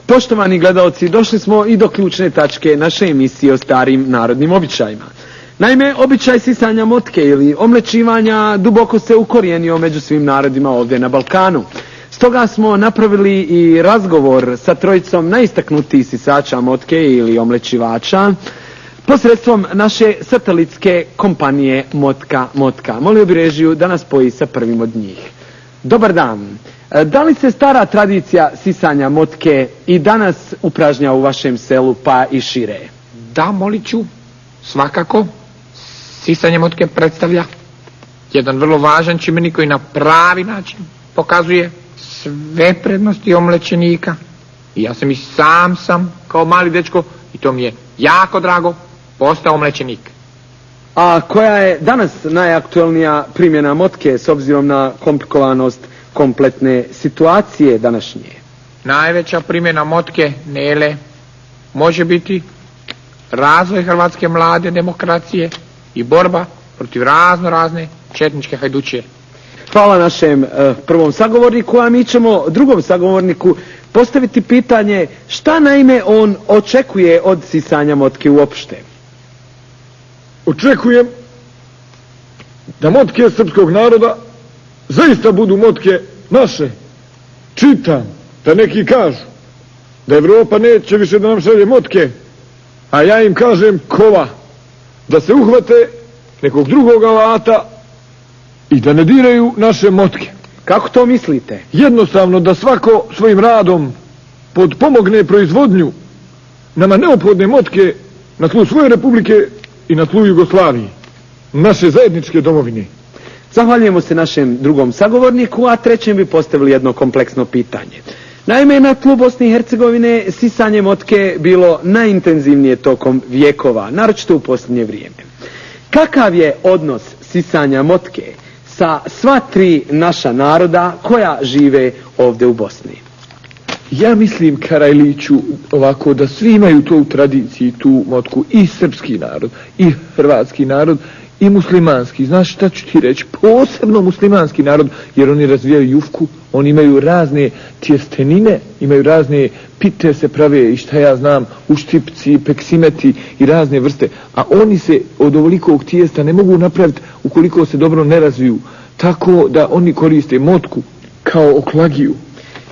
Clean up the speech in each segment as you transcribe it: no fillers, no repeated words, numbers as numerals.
Poštovani gledalci, došli smo i do ključne tačke naše emisije o starim narodnim običajima. Naime, običaj sisanja motke ili omlećivanja duboko se ukorijenio među svim narodima ovdje na Balkanu. Stoga smo napravili i razgovor sa trojicom najistaknutijih sisača motke ili omlećivača posredstvom naše satelitske kompanije Motka. Molio bi režiju da nas spoji sa prvim od njih. Dobar dan. Da li se stara tradicija sisanja motke i danas upražnja u vašem selu pa i šire? Da, molit ću. Svakako. Sisanje motke predstavlja jedan vrlo važan čimbenik koji na pravi način pokazuje sve prednosti omlećenika. I ja sam i sam kao mali dečko, i to mi je jako drago, postao omlećenik. A koja je danas najaktualnija primjena motke s obzirom na komplikovanost kompletne situacije današnje? Najveća primjena motke, Nele, može biti razvoj hrvatske mlade demokracije i borba protiv razne četničke hajdučije. Hvala našem prvom sagovorniku, a mi ćemo drugom sagovorniku postaviti pitanje šta naime on očekuje od sisanja motke uopšte. Očekujem da motke srpskog naroda zaista budu motke naše. Čitam da neki kažu da Evropa neće više da nam šalje motke, a ja im kažem kova, da se uhvate nekog drugog alata i da ne diraju naše motke. Kako to mislite? Jednostavno da svako svojim radom podpomogne proizvodnju nama neophodne motke na tlu svoje republike i na tlu Jugoslaviji, naše zajedničke domovine. Zahvaljujemo se našem drugom sagovorniku, a trećem bi postavili jedno kompleksno pitanje. Naime, na tlu Bosne i Hercegovine sisanje motke bilo najintenzivnije tokom vjekova, naročito u posljednje vrijeme. Kakav je odnos sisanja motke sa sva tri naša naroda koja žive ovdje u Bosni? Ja mislim, Karajliću, ovako da svi imaju to u tradiciji, tu motku, i srpski narod, i hrvatski narod, i muslimanski. Znaš šta ću ti reći? Posebno muslimanski narod, jer oni razvijaju jufku, oni imaju razne tjestenine, imaju razne pite se prave i šta ja znam, uštipci, peksimeti i razne vrste. A oni se od ovolikog tijesta ne mogu napraviti ukoliko se dobro ne razviju. Tako da oni koriste motku kao oklagiju.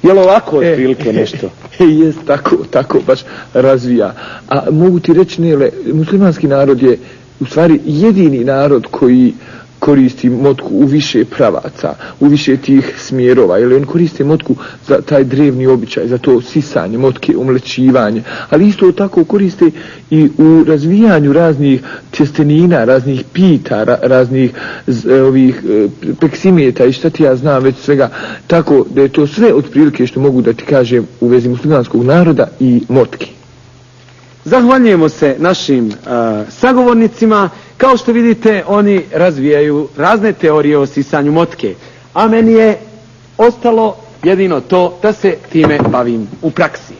Je li ovako otprilike nešto? Jest, tako baš razvija. A mogu ti reći, Nele, muslimanski narod je u stvari jedini narod koji koristi motku u više pravaca, u više tih smjerova, jer on koriste motku za taj drevni običaj, za to sisanje motke, omlećivanje, ali isto tako koriste i u razvijanju raznih tjestenina, raznih pita, raznih peksimeta i šta ti ja znam već svega, tako da je to sve otprilike što mogu da ti kažem u vezi muslimanskog naroda i motke. Zahvaljujemo se našim sagovornicima. Kao što vidite, oni razvijaju razne teorije o sisanju motke, a meni je ostalo jedino to da se time bavim u praksi.